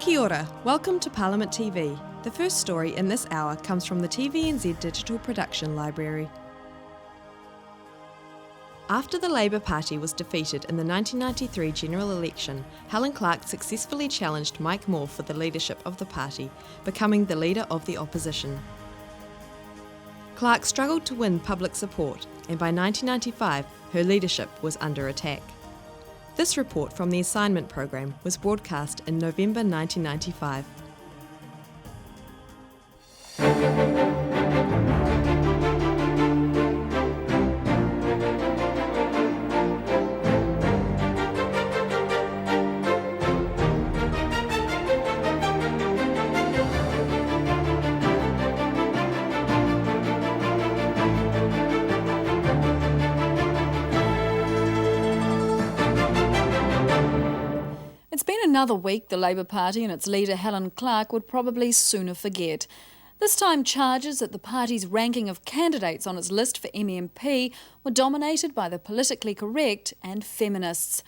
Kia ora, welcome to Parliament TV. The first story in this hour comes from the TVNZ Digital Production Library. After the Labour Party was defeated in the 1993 general election, Helen Clark successfully challenged Mike Moore for the leadership of the party, becoming the leader of the opposition. Clark struggled to win public support, and by 1995 her leadership was under attack. This report from the assignment program was broadcast in November 1995. It's been another week the Labour Party and its leader Helen Clark would probably sooner forget. This time charges that the party's ranking of candidates on its list for MMP were dominated by the politically correct and feminists.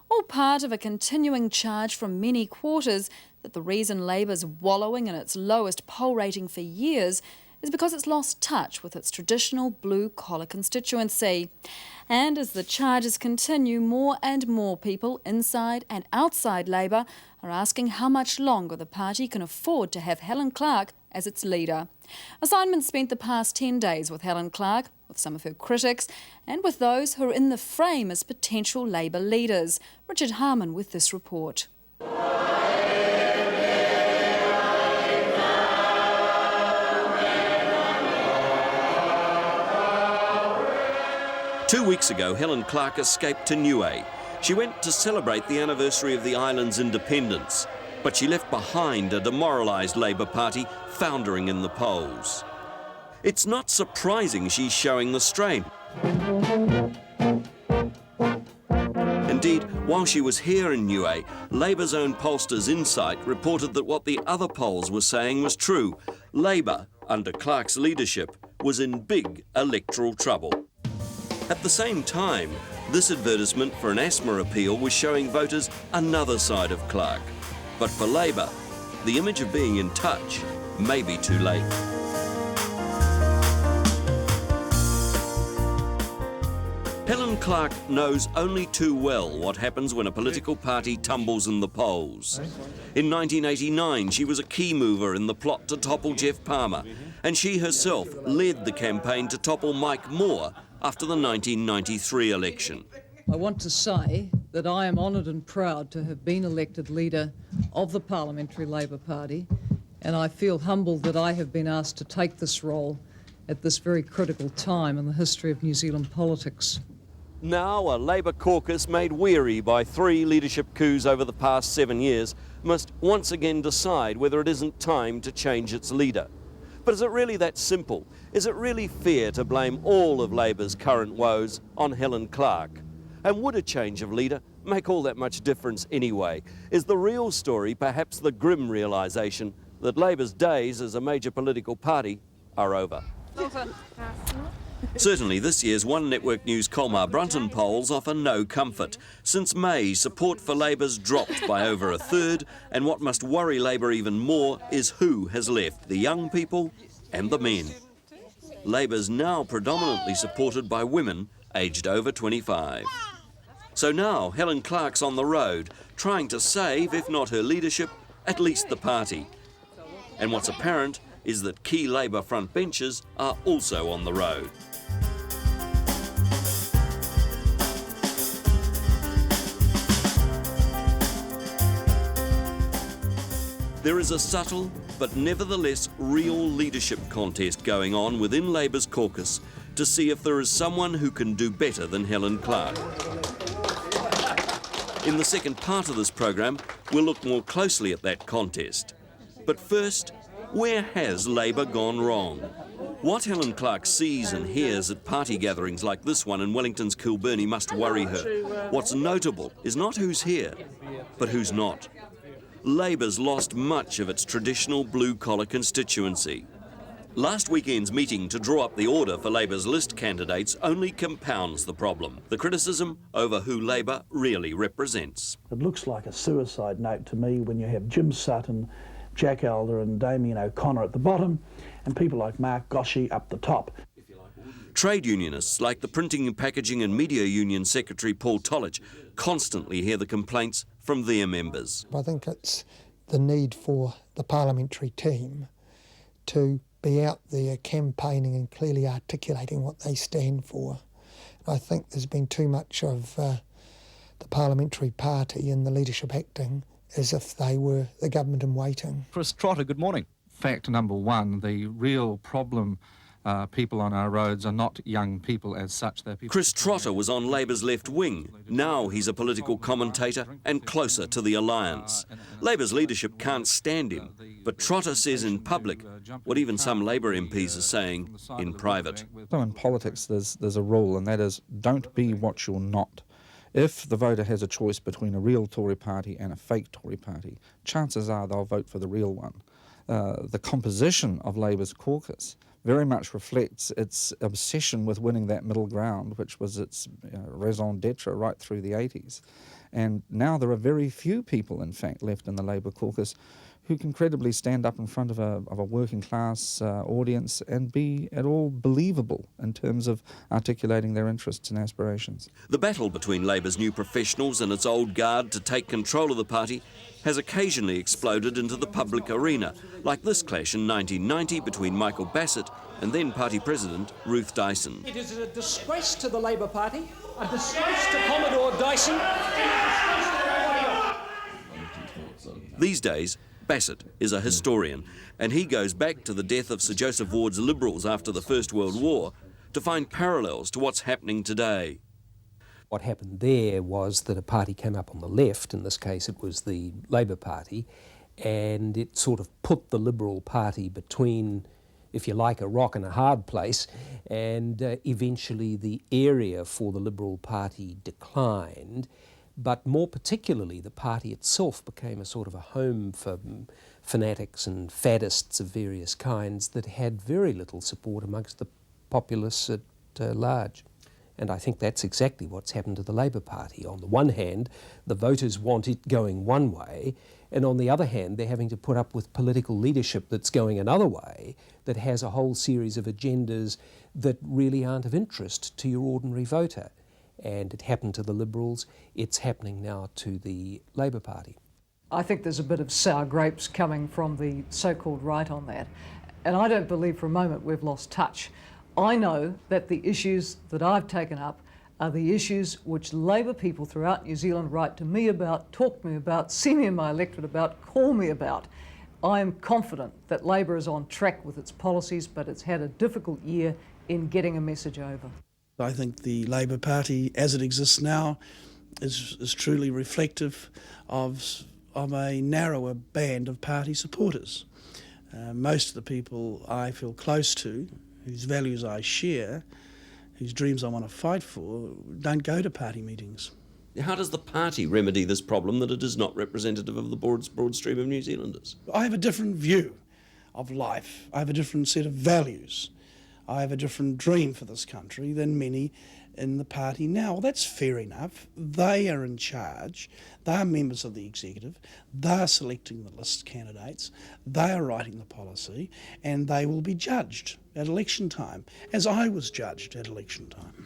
All part of a continuing charge from many quarters that the reason Labour's wallowing in its lowest poll rating for years is because it's lost touch with its traditional blue-collar constituency. And as the charges continue, more and more people inside and outside Labour are asking how much longer the party can afford to have Helen Clark as its leader. Assignment spent the past 10 days with Helen Clark, with some of her critics, and with those who are in the frame as potential Labour leaders. Richard Harman with this report. 2 weeks ago, Helen Clark escaped to Niue. She went to celebrate the anniversary of the island's independence, but she left behind a demoralised Labour Party foundering in the polls. It's not surprising she's showing the strain. Indeed, while she was here in Niue, Labour's own pollsters Insight reported that what the other polls were saying was true. Labour, under Clark's leadership, was in big electoral trouble. At the same time, this advertisement for an asthma appeal was showing voters another side of Clark. But for Labour, the image of being in touch may be too late. Helen Clark knows only too well what happens when a political party tumbles in the polls. In 1989, she was a key mover in the plot to topple Geoff Palmer, and she herself led the campaign to topple Mike Moore after the 1993 election. I want to say that I am honoured and proud to have been elected leader of the Parliamentary Labour Party, and I feel humbled that I have been asked to take this role at this very critical time in the history of New Zealand politics. Now a Labour caucus made weary by 3 leadership coups over the past 7 years must once again decide whether it isn't time to change its leader. But is it really that simple? Is it really fair to blame all of Labour's current woes on Helen Clark? And would a change of leader make all that much difference anyway? Is the real story perhaps the grim realisation that Labour's days as a major political party are over? Certainly this year's One Network News Colmar Brunton polls offer no comfort. Since May, support for Labour's dropped by over a third, and what must worry Labour even more is who has left, the young people and the men. Labour's now predominantly supported by women aged over 25. So now Helen Clark's on the road, trying to save, if not her leadership, at least the party. And what's apparent is that key Labour frontbenchers are also on the road. There is a subtle but nevertheless real leadership contest going on within Labour's caucus to see if there is someone who can do better than Helen Clark. In the second part of this programme, we'll look more closely at that contest. But first, where has Labour gone wrong? What Helen Clark sees and hears at party gatherings like this one in Wellington's Kilbirnie must worry her. What's notable is not who's here, but who's not. Labour's lost much of its traditional blue-collar constituency. Last weekend's meeting to draw up the order for Labour's list candidates only compounds the problem. The criticism over who Labour really represents. It looks like a suicide note to me when you have Jim Sutton, Jack Elder and Damien O'Connor at the bottom and people like Mark Goshi up the top. Trade unionists like the Printing, Packaging and Media Union Secretary Paul Tolledge constantly hear the complaints from their members. I think it's the need for the parliamentary team to be out there campaigning and clearly articulating what they stand for. I think there's been too much of the parliamentary party and the leadership acting as if they were the government in waiting. Chris Trotter, good morning. Fact number one, the real problem people on our roads are not young people as such. They're people. Chris Trotter was on Labour's left wing. Now he's a political commentator and closer to the alliance. Labour's leadership can't stand him, but Trotter says in public what even some Labour MPs are saying in private. So in politics there's a rule, and that is don't be what you're not. If the voter has a choice between a real Tory party and a fake Tory party, chances are they'll vote for the real one. The composition of Labour's caucus very much reflects its obsession with winning that middle ground, which was its raison d'etre right through the 80s. And now there are very few people, in fact, left in the Labour caucus who can credibly stand up in front of a working class audience and be at all believable in terms of articulating their interests and aspirations. The battle between Labour's new professionals and its old guard to take control of the party has occasionally exploded into the public arena, like this clash in 1990 between Michael Bassett and then party president Ruth Dyson. It is a disgrace to the Labour Party, a disgrace to Commodore Dyson. These days, Bassett is a historian, and he goes back to the death of Sir Joseph Ward's Liberals after the First World War to find parallels to what's happening today. What happened there was that a party came up on the left, in this case it was the Labour Party, and it sort of put the Liberal Party between, if you like, a rock and a hard place, and eventually the area for the Liberal Party declined, but more particularly the party itself became a sort of a home for fanatics and faddists of various kinds that had very little support amongst the populace at large. And I think that's exactly what's happened to the Labour Party. On the one hand, the voters want it going one way, and on the other hand, they're having to put up with political leadership that's going another way, that has a whole series of agendas that really aren't of interest to your ordinary voter. And it happened to the Liberals, it's happening now to the Labour Party. I think there's a bit of sour grapes coming from the so-called right on that. And I don't believe for a moment we've lost touch. I know that the issues that I've taken up are the issues which Labour people throughout New Zealand write to me about, talk to me about, see me in my electorate about, call me about. I am confident that Labour is on track with its policies, but it's had a difficult year in getting a message over. I think the Labour Party, as it exists now, is truly reflective of a narrower band of party supporters. Most of the people I feel close to, whose values I share, whose dreams I want to fight for, don't go to party meetings. How does the party remedy this problem that it is not representative of the broad stream of New Zealanders? I have a different view of life. I have a different set of values. I have a different dream for this country than many in the party now. Well, that's fair enough. They are in charge. They are members of the executive. They are selecting the list candidates. They are writing the policy, and they will be judged at election time, as I was judged at election time.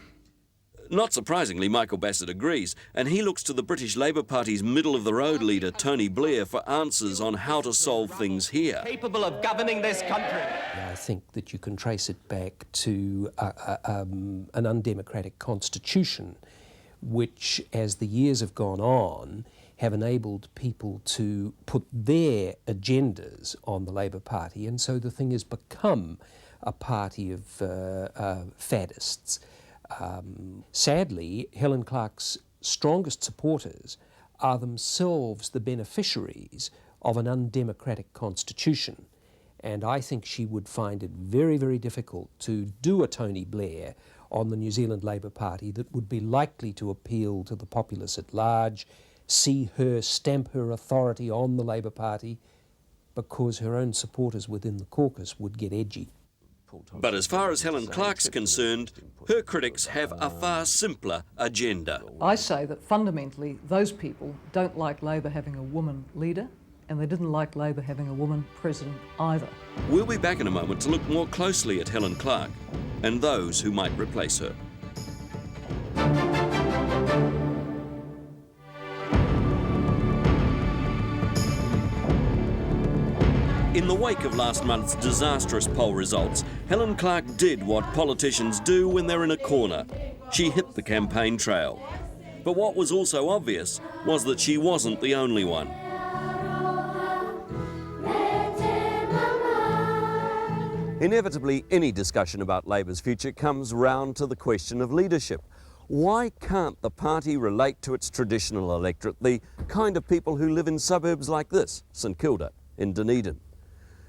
Not surprisingly, Michael Bassett agrees, and he looks to the British Labour Party's middle-of-the-road leader, Tony Blair, for answers on how to solve things here. Capable of governing this country. I think that you can trace it back to an undemocratic constitution, which, as the years have gone on, have enabled people to put their agendas on the Labour Party, and so the thing has become a party of faddists. Sadly, Helen Clark's strongest supporters are themselves the beneficiaries of an undemocratic constitution. And I think she would find it very, very difficult to do a Tony Blair on the New Zealand Labour Party that would be likely to appeal to the populace at large, see her stamp her authority on the Labour Party, because her own supporters within the caucus would get edgy. But as far as Helen Clark's concerned, her critics have a far simpler agenda. I say that fundamentally those people don't like Labor having a woman leader, and they didn't like Labor having a woman president either. We'll be back in a moment to look more closely at Helen Clark and those who might replace her. In the wake of last month's disastrous poll results, Helen Clark did what politicians do when they're in a corner. She hit the campaign trail. But what was also obvious was that she wasn't the only one. Inevitably, any discussion about Labor's future comes round to the question of leadership. Why can't the party relate to its traditional electorate, the kind of people who live in suburbs like this, St Kilda, in Dunedin?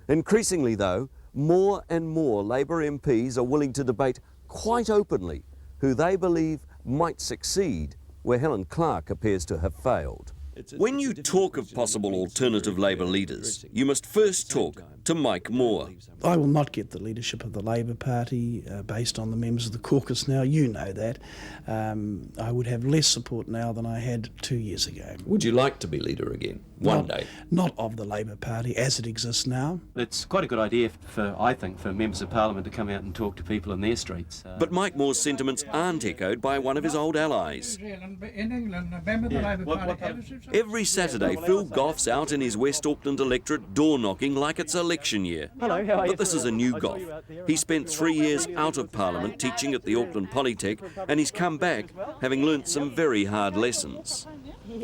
Increasingly, though, more and more Labor MPs are willing to debate quite openly who they believe might succeed where Helen Clark appears to have failed. When you talk of possible alternative Labor leaders, you must first talk to Mike Moore. I will not get the leadership of the Labor Party based on the members of the Caucus now. You know that. I would have less support now than I had 2 years ago. Would you like to be leader again, one day? Not of the Labor Party as it exists now. It's quite a good idea, I think, for members of Parliament to come out and talk to people in their streets. But Mike Moore's sentiments aren't echoed by one of his old allies. In England, a member of the Labor Party. Every Saturday, Phil Goff's out in his West Auckland electorate door-knocking like it's election year. Hello, how are you? But this is a new Goff. He spent 3 years out of Parliament teaching at the Auckland Polytech, and he's come back having learnt some very hard lessons.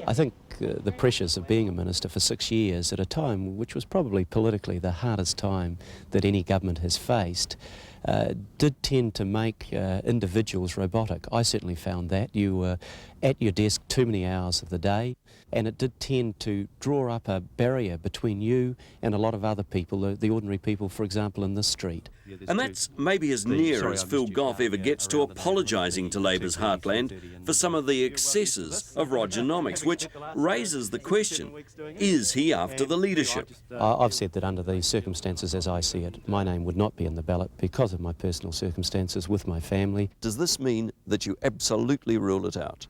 I think the pressures of being a minister for 6 years at a time which was probably politically the hardest time that any government has faced did tend to make individuals robotic. I certainly found that. You were at your desk too many hours of the day, and it did tend to draw up a barrier between you and a lot of other people, the ordinary people, for example, in this street. And that's maybe as near as Phil Goff ever gets to apologising to Labor's heartland for some of the excesses of Rogernomics, which raises the question, is he after the leadership? I've said that under these circumstances, as I see it, my name would not be in the ballot because of my personal circumstances with my family. Does this mean that you absolutely rule it out?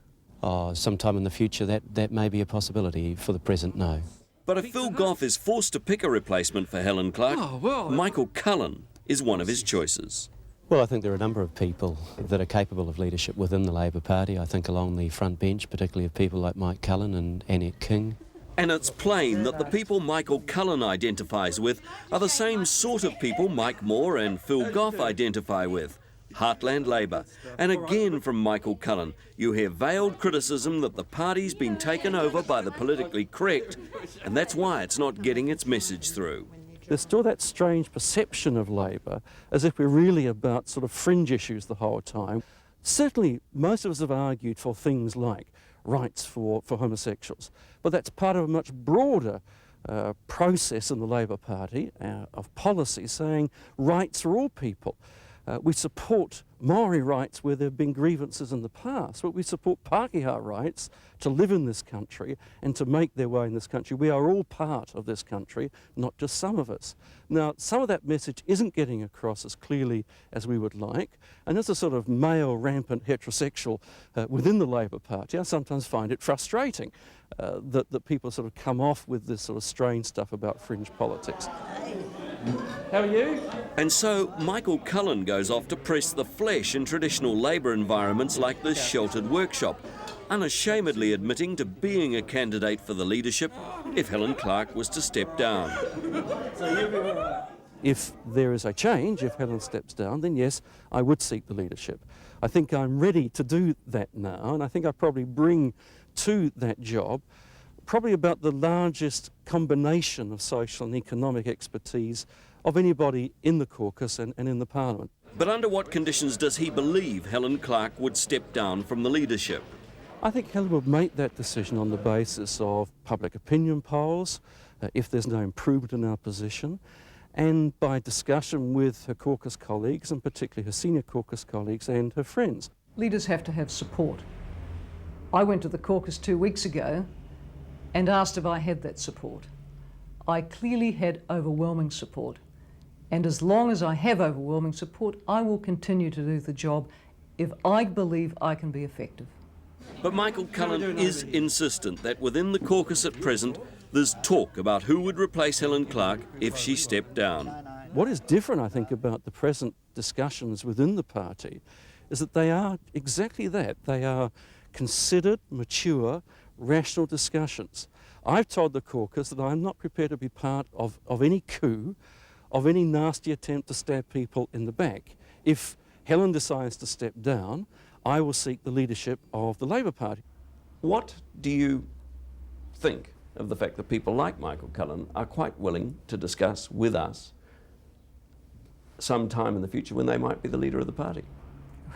Sometime in the future that may be a possibility. For the present, no. But if Phil Goff is forced to pick a replacement for Helen Clark, Michael Cullen is one of his choices. Well, I think there are a number of people that are capable of leadership within the Labor Party. I think along the front bench, particularly of people like Mike Cullen and Annette King. And it's plain that the people Michael Cullen identifies with are the same sort of people Mike Moore and Phil Goff identify with. Heartland Labor. And again from Michael Cullen, you hear veiled criticism that the party's been taken over by the politically correct, and that's why it's not getting its message through. There's still that strange perception of Labor as if we're really about sort of fringe issues the whole time. Certainly, most of us have argued for things like rights for homosexuals, but that's part of a much broader process in the Labor Party of policy saying rights for all people. We support Maori rights where there have been grievances in the past, but we support Pākehā rights to live in this country and to make their way in this country. We are all part of this country, not just some of us. Now, some of that message isn't getting across as clearly as we would like, and as a sort of male, rampant heterosexual within the Labor Party, I sometimes find it frustrating that people sort of come off with this sort of strange stuff about fringe politics. How are you? And so Michael Cullen goes off to press the flesh in traditional Labor environments like this sheltered workshop, unashamedly admitting to being a candidate for the leadership if Helen Clark was to step down. If there is a change, if Helen steps down, then yes, I would seek the leadership. I think I'm ready to do that now, and I think I probably bring to that job probably about the largest combination of social and economic expertise of anybody in the caucus and in the parliament. But under what conditions does he believe Helen Clark would step down from the leadership? I think Helen would make that decision on the basis of public opinion polls, if there's no improvement in our position, and by discussion with her caucus colleagues, and particularly her senior caucus colleagues and her friends. Leaders have to have support. I went to the caucus 2 weeks ago and asked if I had that support. I clearly had overwhelming support, And as long as I have overwhelming support, I will continue to do the job if I believe I can be effective. But Michael Cullen is insistent that within the caucus at present, there's talk about who would replace Helen Clark if she stepped down. What is different, I think, about the present discussions within the party is that they are exactly that. They are considered, mature, rational discussions. I've told the caucus that I'm not prepared to be part of any coup, of any nasty attempt to stab people in the back. If Helen decides to step down, I will seek the leadership of the Labour Party. What do you think of the fact that people like Michael Cullen are quite willing to discuss with us sometime in the future when they might be the leader of the party?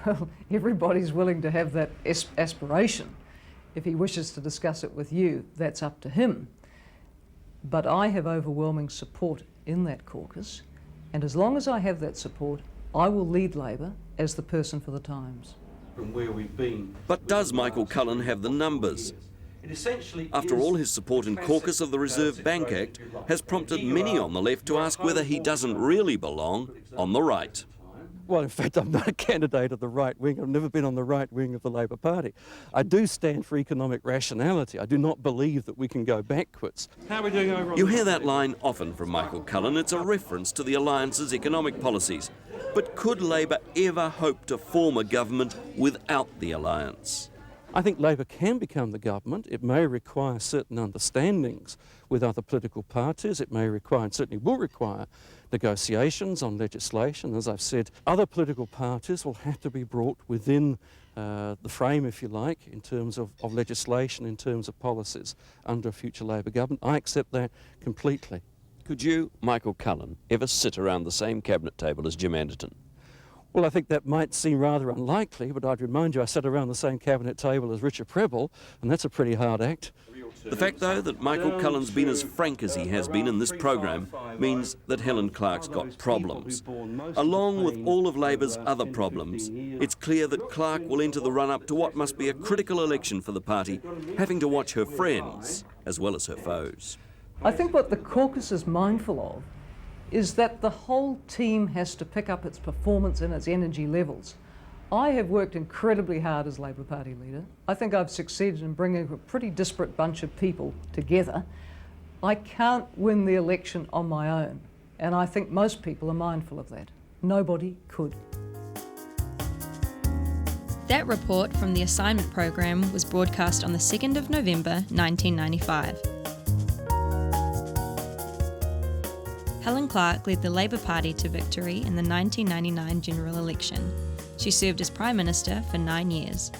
Well, everybody's willing to have that aspiration. If he wishes to discuss it with you, that's up to him. But I have overwhelming support in that caucus, and as long as I have that support, I will lead Labour as the person for the times. From where we've been. But does Michael Cullen have the numbers? After all, his support in caucus of the Reserve Bank Act has prompted many on the left to ask whether he doesn't really belong on the right. Well, in fact, I'm not a candidate of the right wing. I've never been on the right wing of the Labour Party. I do stand for economic rationality. I do not believe that we can go backwards. How are we doing over on You hear that line often from Michael Cullen. It's a reference to the Alliance's economic policies. But could Labour ever hope to form a government without the Alliance? I think Labour can become the government. It may require certain understandings with other political parties. It may require, and certainly will require, negotiations on legislation. As I've said, other political parties will have to be brought within the frame, if you like, in terms of legislation, in terms of policies under a future Labour government. I accept that completely. Could you, Michael Cullen, ever sit around the same cabinet table as Jim Anderton? Well, I think that might seem rather unlikely, but I'd remind you I sat around the same cabinet table as Richard Prebble, and that's a pretty hard act. The fact, though, that Michael Cullen's been as frank as he has been in this programme means that Helen Clark's got problems. Along with all of Labour's other problems, it's clear that Clark will enter the run-up to what must be a critical election for the party, having to watch her friends as well as her foes. I think what the caucus is mindful of is that the whole team has to pick up its performance and its energy levels. I have worked incredibly hard as Labour Party leader. I think I've succeeded in bringing a pretty disparate bunch of people together. I can't win the election on my own, and I think most people are mindful of that. Nobody could. That report from the assignment program was broadcast on the 2nd of November 1995. Helen Clark led the Labour Party to victory in the 1999 general election. She served as Prime Minister for 9 years.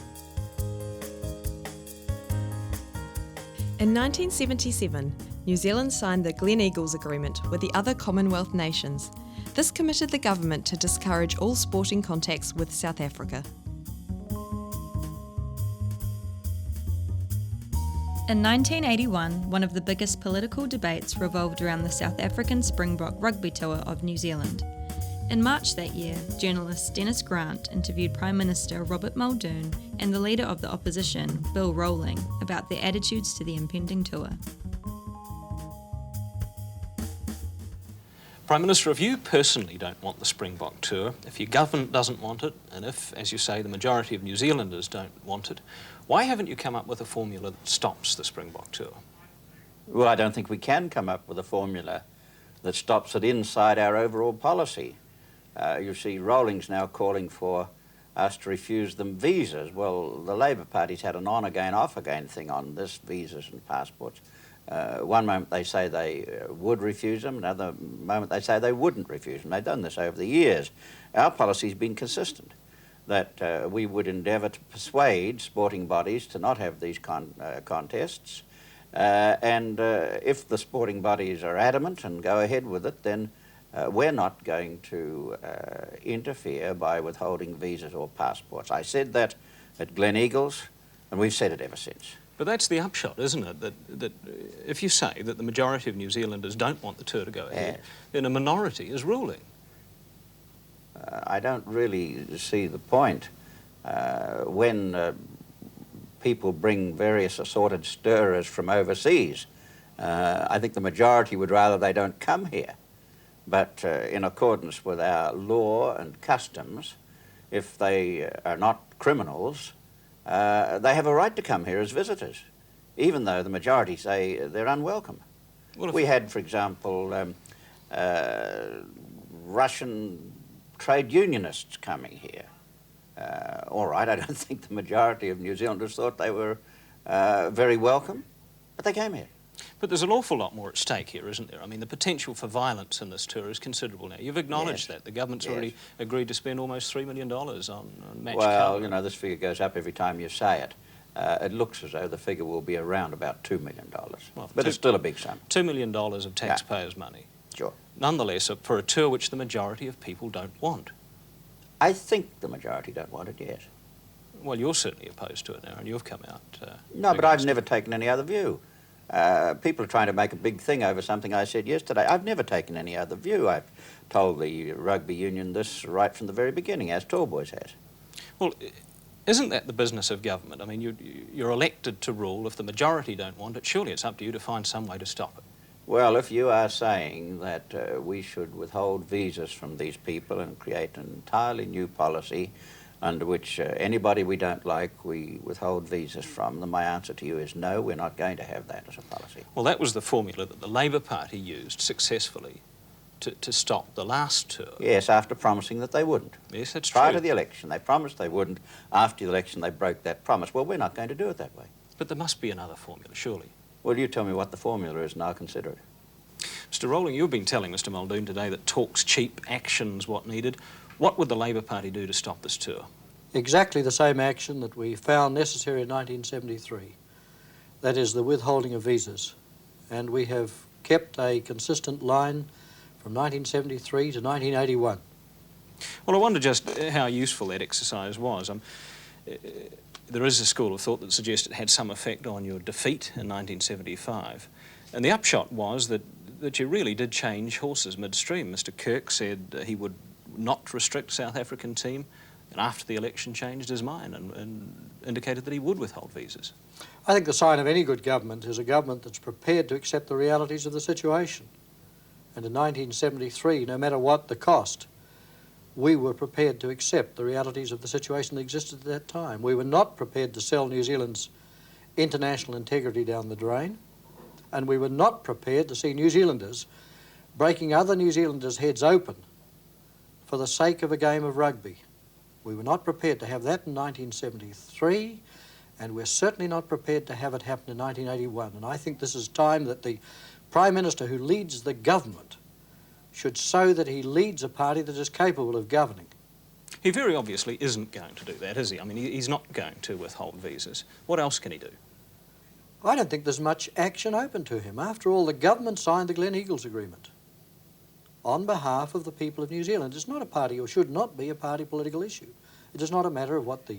In 1977, New Zealand signed the Gleneagles Agreement with the other Commonwealth nations. This committed the government to discourage all sporting contacts with South Africa. In 1981, one of the biggest political debates revolved around the South African Springbok rugby tour of New Zealand. In March that year, journalist Dennis Grant interviewed Prime Minister Robert Muldoon and the leader of the opposition, Bill Rowling, about their attitudes to the impending tour. Prime Minister, if you personally don't want the Springbok tour, if your government doesn't want it, and if, as you say, the majority of New Zealanders don't want it, why haven't you come up with a formula that stops the Springbok tour? Well, I don't think we can come up with a formula that stops it inside our overall policy. You see, Rowling's now calling for us to refuse them visas. Well, the Labour Party's had an on-again, off-again thing on this, visas and passports. One moment they say they would refuse them, another moment they say they wouldn't refuse them. They've done this over the years. Our policy's been consistent, that we would endeavour to persuade sporting bodies to not have these contests, and if the sporting bodies are adamant and go ahead with it, then we're not going to interfere by withholding visas or passports. I said that at Gleneagles, and we've said it ever since. But that's the upshot, isn't it? That if you say that the majority of New Zealanders don't want the tour to go ahead, then a minority is ruling. I don't really see the point. When people bring various assorted stirrers from overseas, I think the majority would rather they don't come here. But in accordance with our law and customs, if they are not criminals, they have a right to come here as visitors, even though the majority say they're unwelcome. Well, we had, for example, Russian trade unionists coming here. All right, I don't think the majority of New Zealanders thought they were very welcome, but they came here. But there's an awful lot more at stake here, isn't there? I mean, the potential for violence in this tour is considerable now. You've acknowledged that. The government's already agreed to spend almost $3 million on match Well, you know, this figure goes up every time you say it. It looks as though the figure will be around about $2 million. Well, but it's still a big sum. $2 million of taxpayers' money. Sure. Nonetheless, for a tour which the majority of people don't want. I think the majority don't want it, yes. Well, you're certainly opposed to it now, and you've come out... no, but I've never taken any other view. People are trying to make a big thing over something I said yesterday. I've never taken any other view. I've told the rugby union this right from the very beginning, as Tallboys has. Well, isn't that the business of government? I mean, you're elected to rule. If the majority don't want it, surely it's up to you to find some way to stop it. Well, if you are saying that we should withhold visas from these people and create an entirely new policy under which anybody we don't like, we withhold visas from, then my answer to you is no, we're not going to have that as a policy. Well, that was the formula that the Labour Party used successfully to stop the last tour. Yes, after promising that they wouldn't. Yes, that's true. Prior to the election, they promised they wouldn't. After the election, they broke that promise. Well, we're not going to do it that way. But there must be another formula, surely. Well, you tell me what the formula is and I'll consider it. Mr. Rowling, you've been telling Mr. Muldoon today that talk's cheap, action's what needed. What would the Labour Party do to stop this tour? Exactly the same action that we found necessary in 1973. That is the withholding of visas. And we have kept a consistent line from 1973 to 1981. Well, I wonder just how useful that exercise was. There is a school of thought that suggests it had some effect on your defeat in 1975. And the upshot was that you really did change horses midstream. Mr. Kirk said he would not restrict South African team, and after the election changed his mind and indicated that he would withhold visas. I think the sign of any good government is a government that's prepared to accept the realities of the situation. And in 1973, no matter what the cost, we were prepared to accept the realities of the situation that existed at that time. We were not prepared to sell New Zealand's international integrity down the drain, and we were not prepared to see New Zealanders breaking other New Zealanders' heads open for the sake of a game of rugby. We were not prepared to have that in 1973, and we're certainly not prepared to have it happen in 1981. And I think this is time that the Prime Minister who leads the government should show that he leads a party that is capable of governing. He very obviously isn't going to do that, is he? I mean, he's not going to withhold visas. What else can he do? I don't think there's much action open to him. After all, the government signed the Glen Eagles Agreement on behalf of the people of New Zealand. It's not a party, or should not be, a party political issue. It is not a matter of what the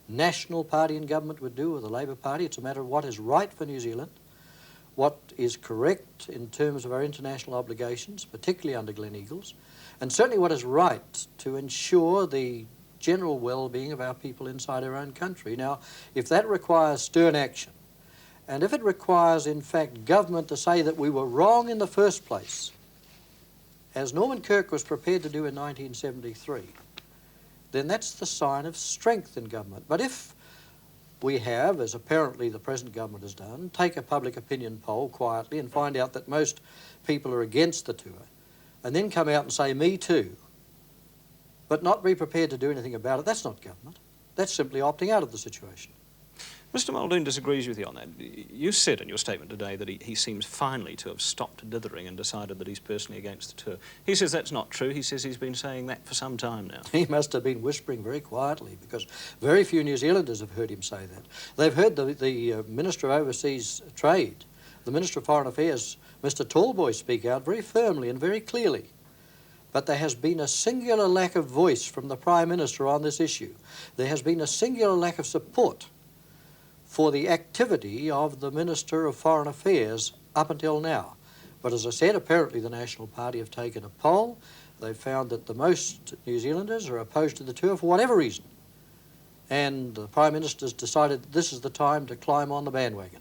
National Party in government would do, or the Labour Party. It's a matter of what is right for New Zealand, what is correct in terms of our international obligations, particularly under Glen Eagles, and certainly what is right to ensure the general well-being of our people inside our own country. Now, if that requires stern action, and if it requires, in fact, government to say that we were wrong in the first place, as Norman Kirk was prepared to do in 1973, then that's the sign of strength in government. But if we have, as apparently the present government has done, take a public opinion poll quietly and find out that most people are against the tour, and then come out and say, me too, but not be prepared to do anything about it, that's not government. That's simply opting out of the situation. Mr. Muldoon disagrees with you on that. You said in your statement today that he seems finally to have stopped dithering and decided that he's personally against the tour. He says that's not true. He says he's been saying that for some time now. He must have been whispering very quietly, because very few New Zealanders have heard him say that. They've heard the Minister of Overseas Trade, the Minister of Foreign Affairs, Mr. Tallboys, speak out very firmly and very clearly. But there has been a singular lack of voice from the Prime Minister on this issue. There has been a singular lack of support for the activity of the Minister of Foreign Affairs up until now. But as I said, apparently the National Party have taken a poll. They've found that the most New Zealanders are opposed to the tour for whatever reason. And the Prime Minister's decided that this is the time to climb on the bandwagon.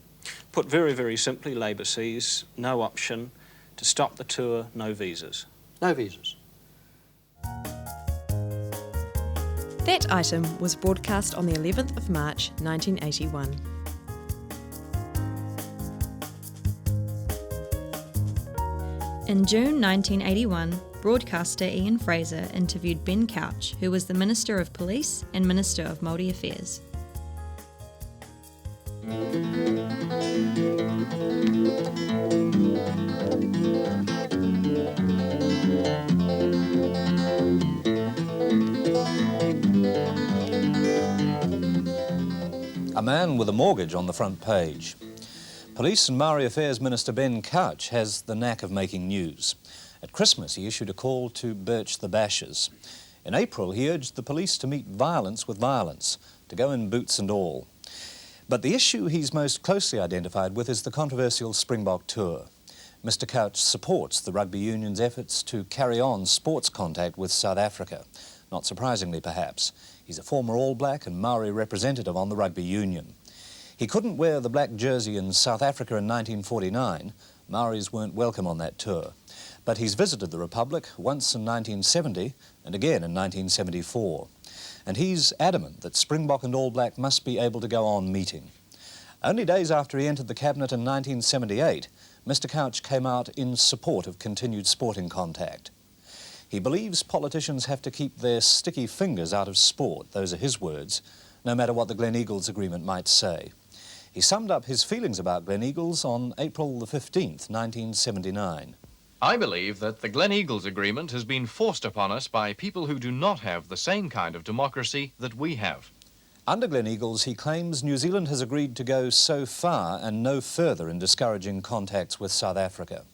Put very, very simply, Labour sees no option to stop the tour, no visas. No visas. That item was broadcast on the 11th of March 1981. In June 1981, broadcaster Ian Fraser interviewed Ben Couch, who was the Minister of Police and Minister of Māori Affairs. A man with a mortgage on the front page. Police and Māori Affairs Minister Ben Couch has the knack of making news. At Christmas he issued a call to birch the bashes. In April he urged the police to meet violence with violence, to go in boots and all. But the issue he's most closely identified with is the controversial Springbok tour. Mr Couch supports the rugby union's efforts to carry on sports contact with South Africa. Not surprisingly, perhaps. He's a former All Black and Maori representative on the rugby union. He couldn't wear the black jersey in South Africa in 1949. Maoris weren't welcome on that tour. But he's visited the Republic once in 1970 and again in 1974. And he's adamant that Springbok and All Black must be able to go on meeting. Only days after he entered the cabinet in 1978, Mr Couch came out in support of continued sporting contact. He believes politicians have to keep their sticky fingers out of sport, those are his words, no matter what the Gleneagles Agreement might say. He summed up his feelings about Gleneagles on April the 15th, 1979. I believe that the Gleneagles Agreement has been forced upon us by people who do not have the same kind of democracy that we have. Under Gleneagles, he claims New Zealand has agreed to go so far and no further in discouraging contacts with South Africa.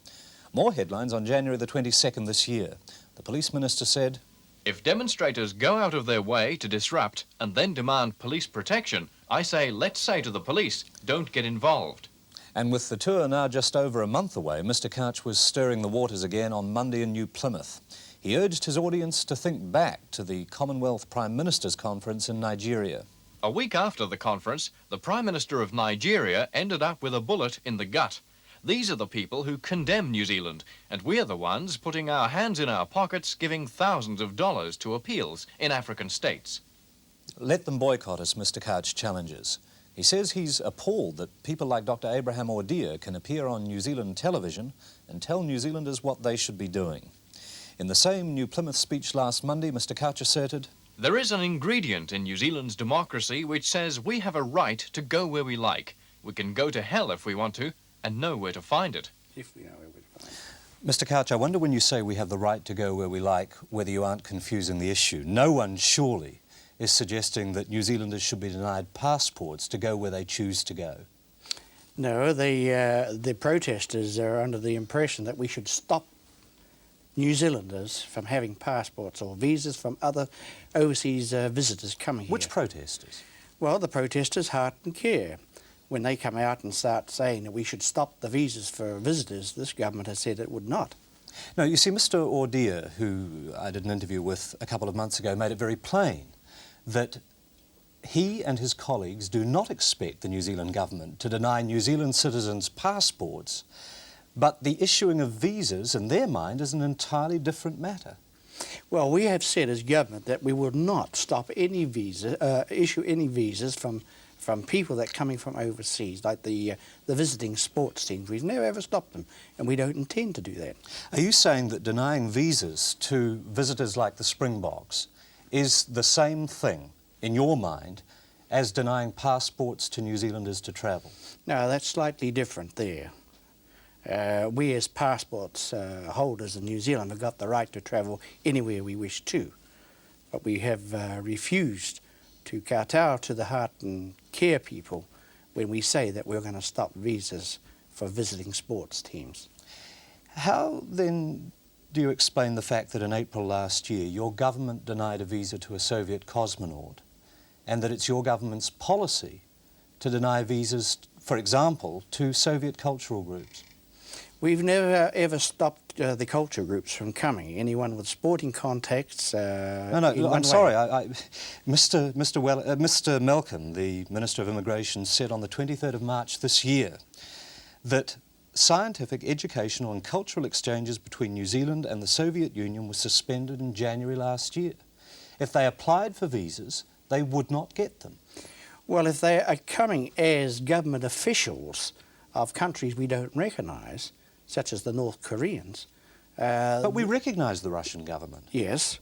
More headlines on January the 22nd this year. The police minister said, "If demonstrators go out of their way to disrupt and then demand police protection, I say, let's say to the police, don't get involved." And with the tour now just over a month away, Mr Couch was stirring the waters again on Monday in New Plymouth. He urged his audience to think back to the Commonwealth Prime Minister's conference in Nigeria. A week after the conference, the Prime Minister of Nigeria ended up with a bullet in the gut. These are the people who condemn New Zealand, and we're the ones putting our hands in our pockets, giving thousands of dollars to appeals in African states. Let them boycott us, Mr Couch challenges. He says he's appalled that people like Dr Abraham Ordia can appear on New Zealand television and tell New Zealanders what they should be doing. In the same New Plymouth speech last Monday, Mr Couch asserted, "There is an ingredient in New Zealand's democracy which says we have a right to go where we like. We can go to hell if we want to, and know where to find it." If we know where to find it. Mr Couch, I wonder when you say we have the right to go where we like, whether you aren't confusing the issue. No one, surely, is suggesting that New Zealanders should be denied passports to go where they choose to go. No, the protesters are under the impression that we should stop New Zealanders from having passports or visas from other overseas visitors coming here. Which protesters? Well, the protesters, Heart and Care. When they come out and start saying that we should stop the visas for visitors, this government has said it would not. No, you see, Mr Ordia, who I did an interview with a couple of months ago, made it very plain that he and his colleagues do not expect the New Zealand government to deny New Zealand citizens passports, but the issuing of visas, in their mind, is an entirely different matter. Well, we have said as government that we will not stop any issue any visas from people that are coming from overseas, like the visiting sports teams. We've never ever stopped them, and we don't intend to do that. Are you saying that denying visas to visitors like the Springboks is the same thing, in your mind, as denying passports to New Zealanders to travel? No, that's slightly different there. We as passports holders in New Zealand have got the right to travel anywhere we wish to, but we have refused to kowtow to the Heart and Care people when we say that we're going to stop visas for visiting sports teams. How then do you explain the fact that in April last year your government denied a visa to a Soviet cosmonaut, and that it's your government's policy to deny visas, for example, to Soviet cultural groups? We've never ever stopped the culture groups from coming. Anyone with sporting contacts. I'm sorry. Mr. Malcolm, the Minister of Immigration, said on the 23rd of March this year that scientific, educational and cultural exchanges between New Zealand and the Soviet Union were suspended in January last year. If they applied for visas, they would not get them. Well, if they are coming as government officials of countries we don't recognise, such as the North Koreans... but we recognise the Russian government. Yes.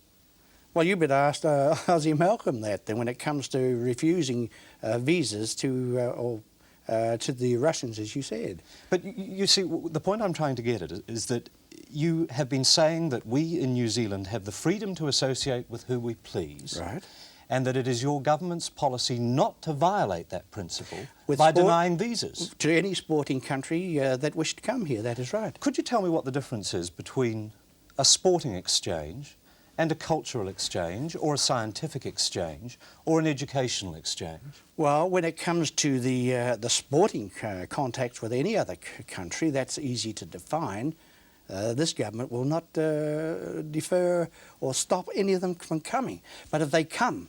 Well, you better ask Ozzy Malcolm that, then, when it comes to refusing visas to the Russians, as you said. But you see, the point I'm trying to get at is that you have been saying that we in New Zealand have the freedom to associate with who we please. Right. And that it is your government's policy not to violate that principle by denying visas. To any sporting country that wished to come here, that is right. Could you tell me what the difference is between a sporting exchange and a cultural exchange, or a scientific exchange, or an educational exchange? Well, when it comes to the sporting contacts with any other country, that's easy to define. This government will not defer or stop any of them from coming. But if they come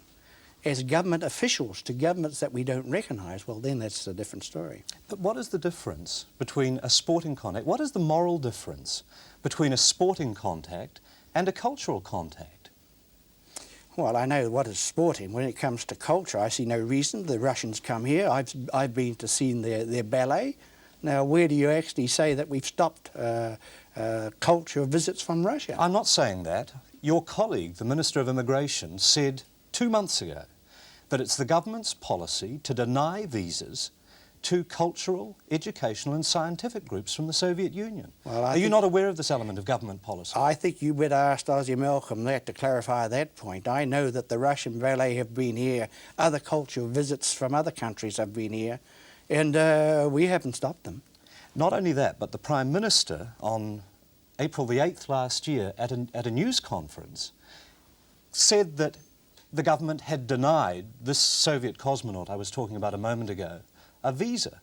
as government officials to governments that we don't recognise, well, then that's a different story. But what is the difference between a sporting contact? What is the moral difference between a sporting contact and a cultural contact? Well, I know what is sporting. When it comes to culture, I see no reason. The Russians come here. I've been to see their ballet. Now, where do you actually say that we've stopped culture visits from Russia? I'm not saying that. Your colleague, the Minister of Immigration, said 2 months ago that it's the government's policy to deny visas to cultural, educational and scientific groups from the Soviet Union. Well, are you not aware of this element of government policy? I think you better ask Ozzy Malcolm that to clarify that point. I know that the Russian ballet have been here, other cultural visits from other countries have been here, and we haven't stopped them. Not only that, but the Prime Minister on April the 8th last year at a news conference said that the government had denied this Soviet cosmonaut I was talking about a moment ago a visa.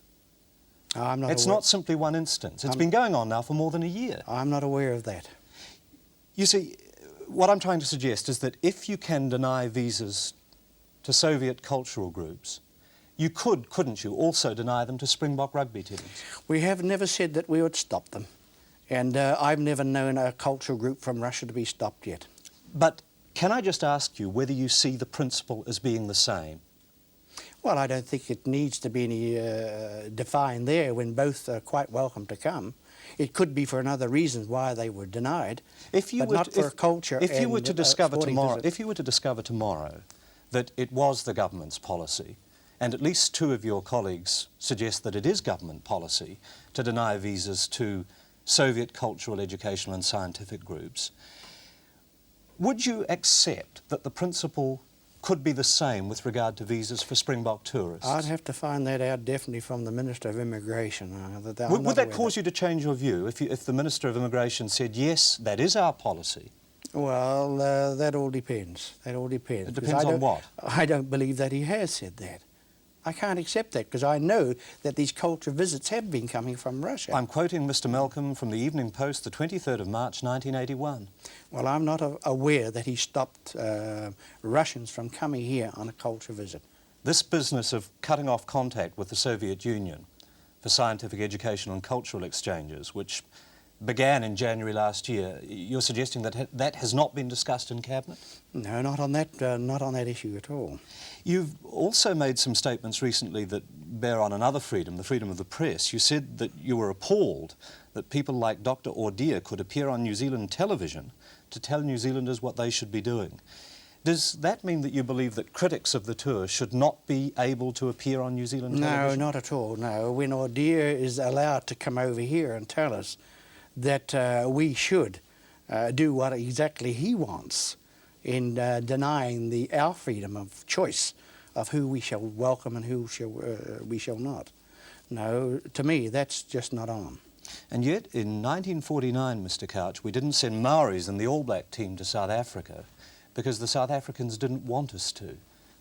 It's not simply one instance. It's been going on now for more than a year. I'm not aware of that. You see, what I'm trying to suggest is that if you can deny visas to Soviet cultural groups, you couldn't you, also deny them to Springbok rugby teams? We have never said that we would stop them. And I've never known a cultural group from Russia to be stopped yet. But can I just ask you whether you see the principle as being the same? Well, I don't think it needs to be any defined there when both are quite welcome to come. It could be for another reason why they were denied, but not for culture. If you were to discover tomorrow, visit. if you were to discover tomorrow that it was the government's policy, and at least 2 of your colleagues suggest that it is government policy to deny visas to Soviet cultural, educational and scientific groups, would you accept that the principle could be the same with regard to visas for Springbok tourists? I'd have to find that out definitely from the Minister of Immigration. Would that cause you to change your view if the Minister of Immigration said, yes, that is our policy? Well, that all depends. That all depends. It depends on what? I don't believe that he has said that. I can't accept that because I know that these culture visits have been coming from Russia. I'm quoting Mr. Malcolm from the Evening Post, the 23rd of March, 1981. Well, I'm not aware that he stopped Russians from coming here on a culture visit. This business of cutting off contact with the Soviet Union for scientific, educational and cultural exchanges, which began in January last year, you're suggesting that that has not been discussed in Cabinet? No, not on that issue at all. You've also made some statements recently that bear on another freedom, the freedom of the press. You said that you were appalled that people like Dr. Ordeer could appear on New Zealand television to tell New Zealanders what they should be doing. Does that mean that you believe that critics of the tour should not be able to appear on New Zealand television? No, not at all, no. When Ordeer is allowed to come over here and tell us that we should do what exactly he wants in denying our freedom of choice of who we shall welcome and who we shall not. No, to me, that's just not on. And yet, in 1949, Mr. Couch, we didn't send Maoris and the All Black team to South Africa because the South Africans didn't want us to.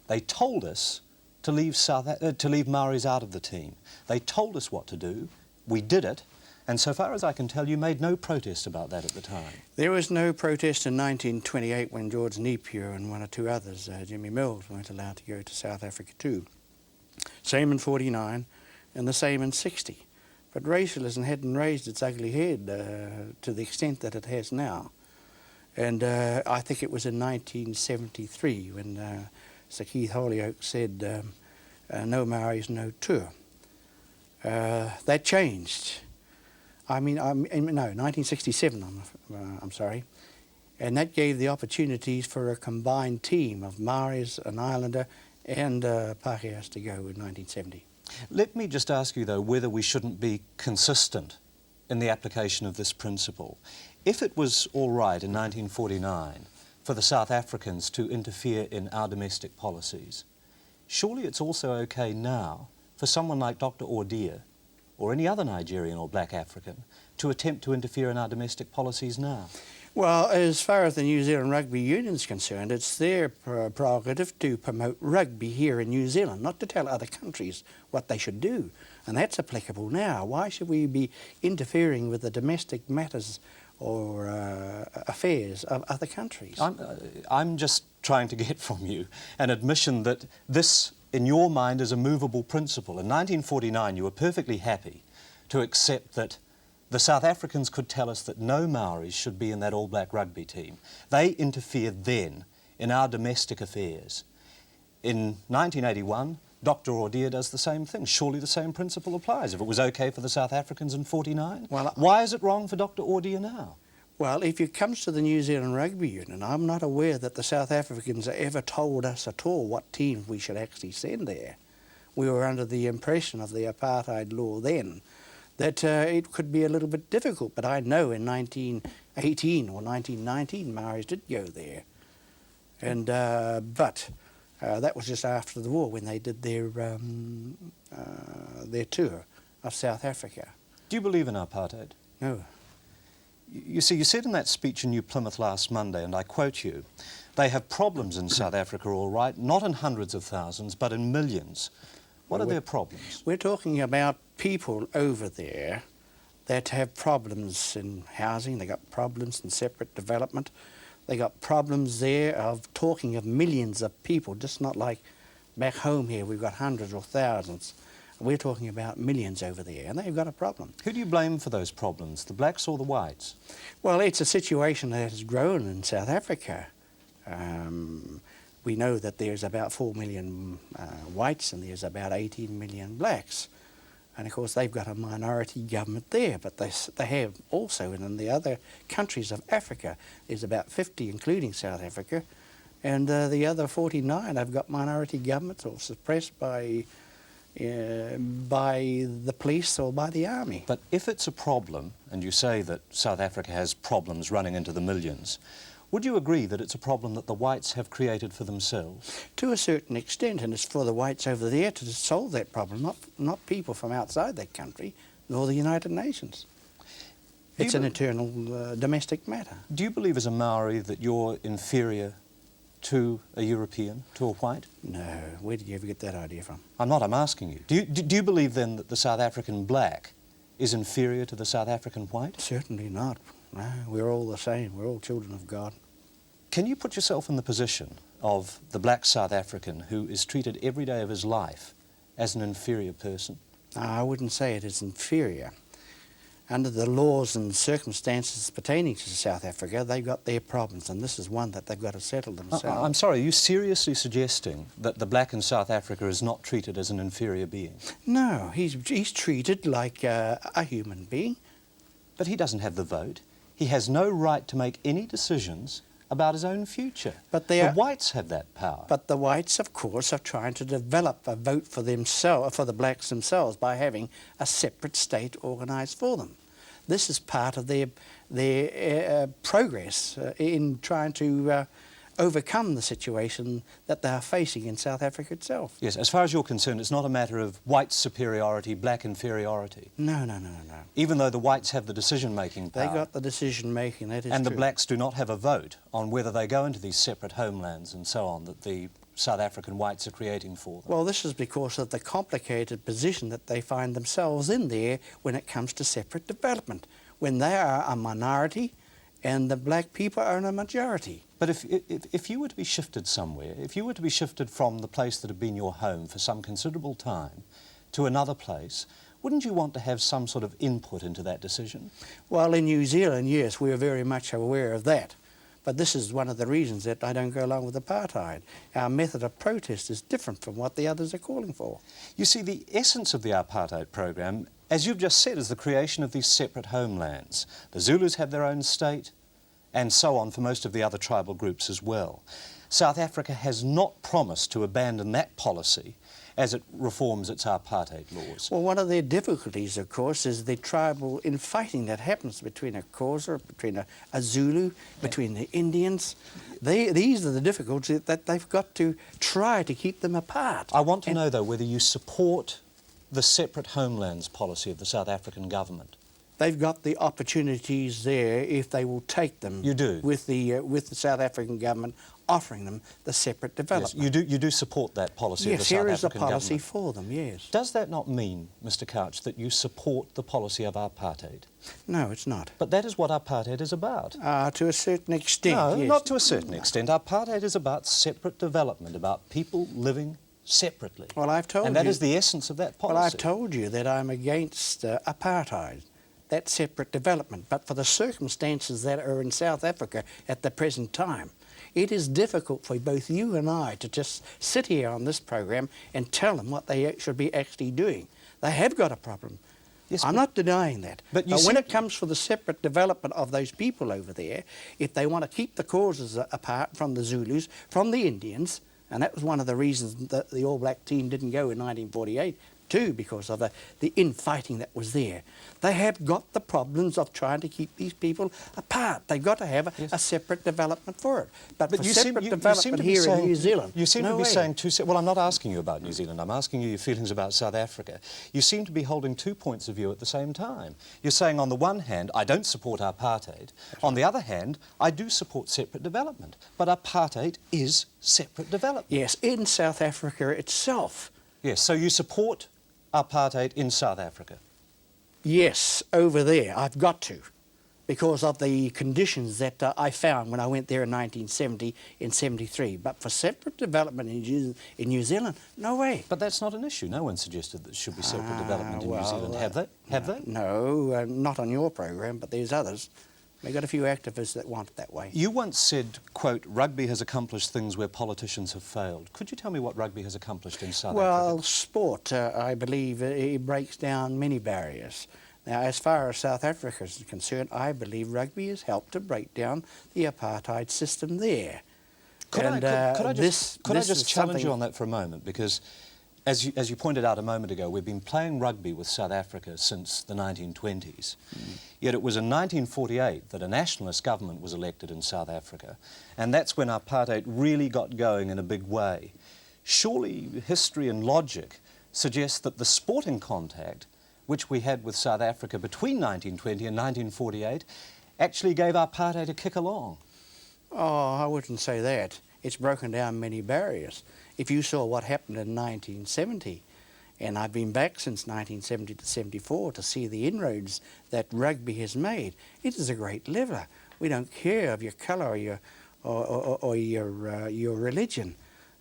They told us to leave Maoris out of the team. They told us what to do. We did it. And so far as I can tell, you made no protest about that at the time. There was no protest in 1928 when George Napier and 1 or 2 others, Jimmy Mills, weren't allowed to go to South Africa too. Same in 49 and the same in 60. But racialism hadn't raised its ugly head to the extent that it has now. And I think it was in 1973 when Sir Keith Holyoake said, no Maoris, no tour. That changed. No, 1967, I'm sorry. And that gave the opportunities for a combined team of Maoris, an Islander, and Pākehās to go in 1970. Let me just ask you, though, whether we shouldn't be consistent in the application of this principle. If it was all right in 1949 for the South Africans to interfere in our domestic policies, surely it's also okay now for someone like Dr. Ordia or any other Nigerian or black African to attempt to interfere in our domestic policies now? Well, as far as the New Zealand Rugby Union is concerned, it's their prerogative to promote rugby here in New Zealand, not to tell other countries what they should do. And that's applicable now. Why should we be interfering with the domestic matters or affairs of other countries? I'm just trying to get from you an admission that this, in your mind, is a movable principle. In 1949, you were perfectly happy to accept that the South Africans could tell us that no Maoris should be in that all-black rugby team. They interfered then in our domestic affairs. In 1981, Dr. Ordia does the same thing. Surely the same principle applies. If it was okay for the South Africans in 49, why is it wrong for Dr. Ordia now? Well, if it comes to the New Zealand Rugby Union, I'm not aware that the South Africans ever told us at all what teams we should actually send there. We were under the impression of the Apartheid law then that it could be a little bit difficult, but I know in 1918 or 1919 Maoris did go there. And but that was just after the war when they did their tour of South Africa. Do you believe in apartheid? No. You see, you said in that speech in New Plymouth last Monday, and I quote you, they have problems in South Africa, all right, not in hundreds of thousands, but in millions. What are their problems? We're talking about people over there that have problems in housing, they got problems in separate development, they got problems there of talking of millions of people, just not like back home here we've got hundreds or thousands. We're talking about millions over there, and they've got a problem. Who do you blame for those problems, the blacks or the whites? Well, it's a situation that has grown in South Africa. We know that there's about 4 million whites and there's about 18 million blacks. And of course they've got a minority government there, but they have also in the other countries of Africa, there's about 50 including South Africa, and the other 49 have got minority governments or suppressed by the police or by the army. But if it's a problem, and you say that South Africa has problems running into the millions, would you agree that it's a problem that the whites have created for themselves? To a certain extent, and it's for the whites over there to solve that problem, not people from outside that country, nor the United Nations. It's an internal domestic matter. Do you believe as a Maori that you're inferior to a European, to a white? No. Where did you ever get that idea from? I'm not, I'm asking you. Do you believe then that the South African black is inferior to the South African white? Certainly not. No, we're all the same. We're all children of God. Can you put yourself in the position of the black South African who is treated every day of his life as an inferior person? I wouldn't say it is inferior. Under the laws and circumstances pertaining to South Africa, they've got their problems, and this is one that they've got to settle themselves. I'm sorry, are you seriously suggesting that the black in South Africa is not treated as an inferior being? No, he's treated like a human being. But he doesn't have the vote. He has no right to make any decisions about his own future. But the whites have that power. But the whites, of course, are trying to develop a vote for themselves, for the blacks themselves, by having a separate state organised for them. This is part of their progress in trying to overcome the situation that they are facing in South Africa itself. Yes, as far as you're concerned, it's not a matter of white superiority, black inferiority. No. Even though the whites have the decision-making power. They got the decision-making, that is true. And the blacks do not have a vote on whether they go into these separate homelands and so on that the South African whites are creating for them. Well, this is because of the complicated position that they find themselves in there when it comes to separate development, when they are a minority and the black people are in a majority. But if you were to be shifted somewhere, if you were to be shifted from the place that had been your home for some considerable time to another place, wouldn't you want to have some sort of input into that decision? Well, in New Zealand, yes, we're very much aware of that. But this is one of the reasons that I don't go along with apartheid. Our method of protest is different from what the others are calling for. You see, the essence of the apartheid program, as you've just said, is the creation of these separate homelands. The Zulus have their own state, and so on for most of the other tribal groups as well. South Africa has not promised to abandon that policy as it reforms its apartheid laws. Well, one of their difficulties, of course, is the tribal infighting that happens between a Xhosa, between a Zulu, between the Indians. These are the difficulties that they've got to try to keep them apart. I want to know, though, whether you support the separate homelands policy of the South African government. They've got the opportunities there if they will take them. You do? With the South African government offering them the separate development. Yes, you do support that policy of the South African government? Yes, here is a policy for them, yes. Does that not mean, Mr. Couch, that you support the policy of apartheid? No, it's not. But that is what apartheid is about. To a certain extent, No, yes. not to a certain extent. Apartheid is about separate development, about people living separately. Well, I've told you... And that is the essence of that policy. Well, I've told you that I'm against apartheid, that separate development. But for the circumstances that are in South Africa at the present time, it is difficult for both you and I to just sit here on this program and tell them what they should be actually doing. They have got a problem. Yes, I'm not denying that. But when it comes for the separate development of those people over there, if they want to keep the causes apart from the Zulus, from the Indians, and that was one of the reasons that the All Black team didn't go in 1948, too, because of the infighting that was there. They have got the problems of trying to keep these people apart. They've got to have a separate development for it. But for separate development here in New Zealand, you seem to be saying well, I'm not asking you about New Zealand. I'm asking you your feelings about South Africa. You seem to be holding two points of view at the same time. You're saying, on the one hand, I don't support apartheid. On the other hand, I do support separate development. But apartheid is separate development. Yes, in South Africa itself. Yes, so you support apartheid in South Africa? Yes, over there. I've got to, because of the conditions that I found when I went there in 1970 and 73. But for separate development in New Zealand, no way. But that's not an issue. No one suggested there should be separate development in New Zealand. Have they? Have they? No, not on your program, but there's others. We've got a few activists that want it that way. You once said, quote, rugby has accomplished things where politicians have failed. Could you tell me what rugby has accomplished in South Africa? Well, sport, I believe, it breaks down many barriers. Now, as far as South Africa is concerned, I believe rugby has helped to break down the apartheid system there. Could I just challenge you on that for a moment? Because as you pointed out a moment ago, we've been playing rugby with South Africa since the 1920s. Yet it was in 1948 that a nationalist government was elected in South Africa, and that's when apartheid really got going in a big way. Surely history and logic suggest that the sporting contact which we had with South Africa between 1920 and 1948 actually gave apartheid a kick along. Oh, I wouldn't say that. It's broken down many barriers. If you saw what happened in 1970, and I've been back since 1970 to 74 to see the inroads that rugby has made, it is a great lever. We don't care of your colour or your religion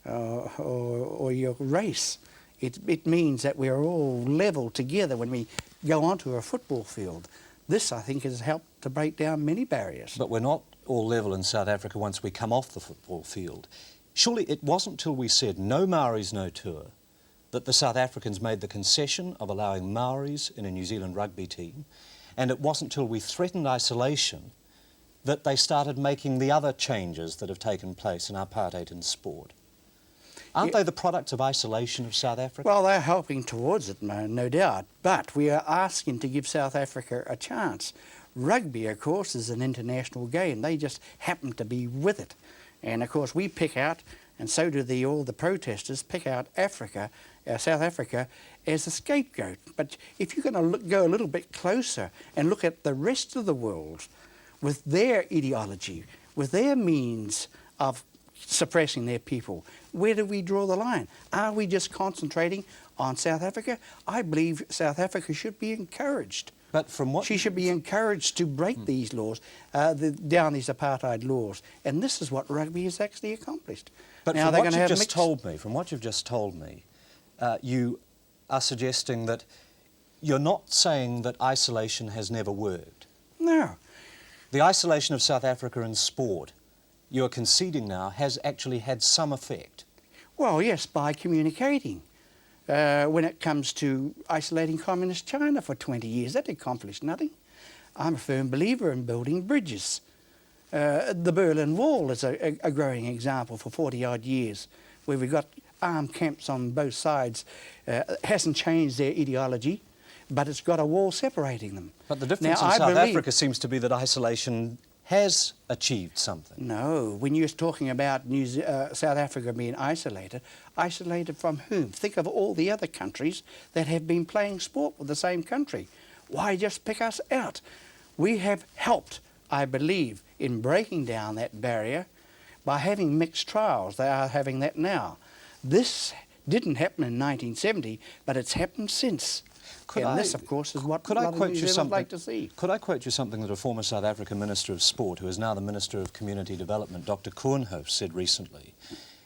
or your race. It means that we're all level together when we go onto a football field. This, I think, has helped to break down many barriers. But we're not all level in South Africa once we come off the football field. Surely it wasn't till we said no Maoris, no tour that the South Africans made the concession of allowing Maoris in a New Zealand rugby team, and it wasn't till we threatened isolation that they started making the other changes that have taken place in apartheid in sport. Aren't they the products of isolation of South Africa? Well, they're helping towards it, no doubt, but we are asking to give South Africa a chance. Rugby, of course, is an international game. They just happen to be with it. And, of course, we pick out, and so do all the protesters, pick out South Africa, as a scapegoat. But if you're going to go a little bit closer and look at the rest of the world with their ideology, with their means of suppressing their people, where do we draw the line? Are we just concentrating on South Africa? I believe South Africa should be encouraged. But from what she should be encouraged to break these laws, down these apartheid laws, and this is what rugby has actually accomplished. But now from what you've just told me, you are suggesting that you're not saying that isolation has never worked? No. The isolation of South Africa in sport, you're conceding now, has actually had some effect. Well, yes, by communicating. When it comes to isolating Communist China for 20 years, that accomplished nothing. I'm a firm believer in building bridges. The Berlin Wall is a growing example for 40-odd years, where we've got armed camps on both sides. Hasn't changed their ideology, but it's got a wall separating them. But the difference in South Africa seems to be that isolation has achieved something. No, when you're talking about South Africa being isolated, isolated from whom? Think of all the other countries that have been playing sport with the same country. Why just pick us out? We have helped, I believe, in breaking down that barrier by having mixed trials. They are having that now. This didn't happen in 1970, but it's happened since. This, of course, is what a lot of New Zealanders like to see. Could I quote you something that a former South African Minister of Sport, who is now the Minister of Community Development, Dr. Cullen, said recently?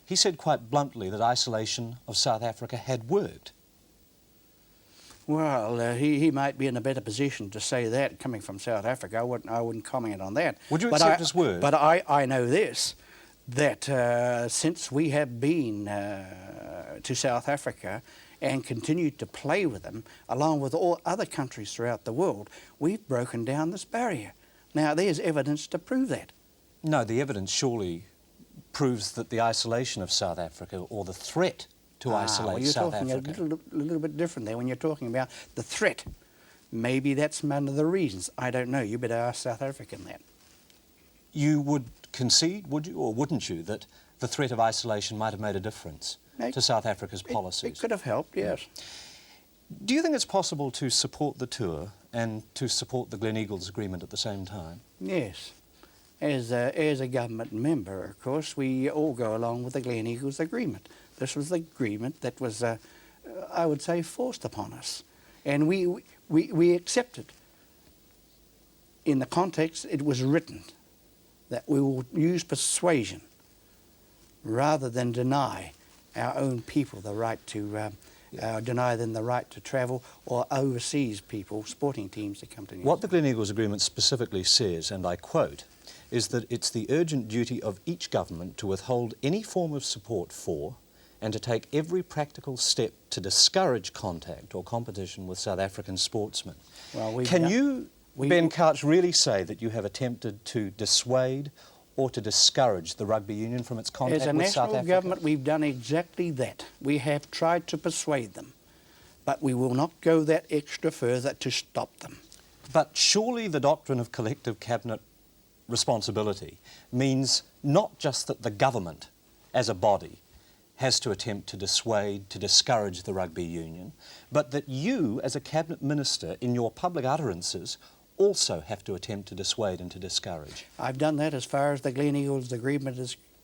He said quite bluntly that isolation of South Africa had worked. Well, he might be in a better position to say that coming from South Africa. I wouldn't comment on that. Would you accept his word? But I know this, that since we have been to South Africa and continued to play with them, along with all other countries throughout the world, we've broken down this barrier. Now, there's evidence to prove that. No, the evidence surely proves that the isolation of South Africa, or the threat to isolate South Africa... You're talking a little bit different there when you're talking about the threat. Maybe that's one of the reasons. I don't know. You better ask South African that. You would concede, would you, or wouldn't you, that the threat of isolation might have made a difference to South Africa's policies? It could have helped, yes. Do you think it's possible to support the tour and to support the Gleneagles Agreement at the same time? Yes. As a government member, of course, we all go along with the Gleneagles Agreement. This was the agreement that was, I would say, forced upon us. And we accepted. In the context, it was written that we will use persuasion rather than deny our own people the right to, deny them the right to travel, or overseas people, sporting teams, to come to New Zealand. What the Gleneagles Agreement specifically says, and I quote, is that it's the urgent duty of each government to withhold any form of support for and to take every practical step to discourage contact or competition with South African sportsmen. Well, Can you, Ben Couch, really say that you have attempted to dissuade or to discourage the rugby union from its contact with South Africa? As a national government, we've done exactly that. We have tried to persuade them, but we will not go that extra further to stop them. But surely the doctrine of collective cabinet responsibility means not just that the government as a body has to attempt to dissuade, to discourage the rugby union, but that you as a cabinet minister in your public utterances also have to attempt to dissuade and to discourage. I've done that as far as the Gleneagles Agreement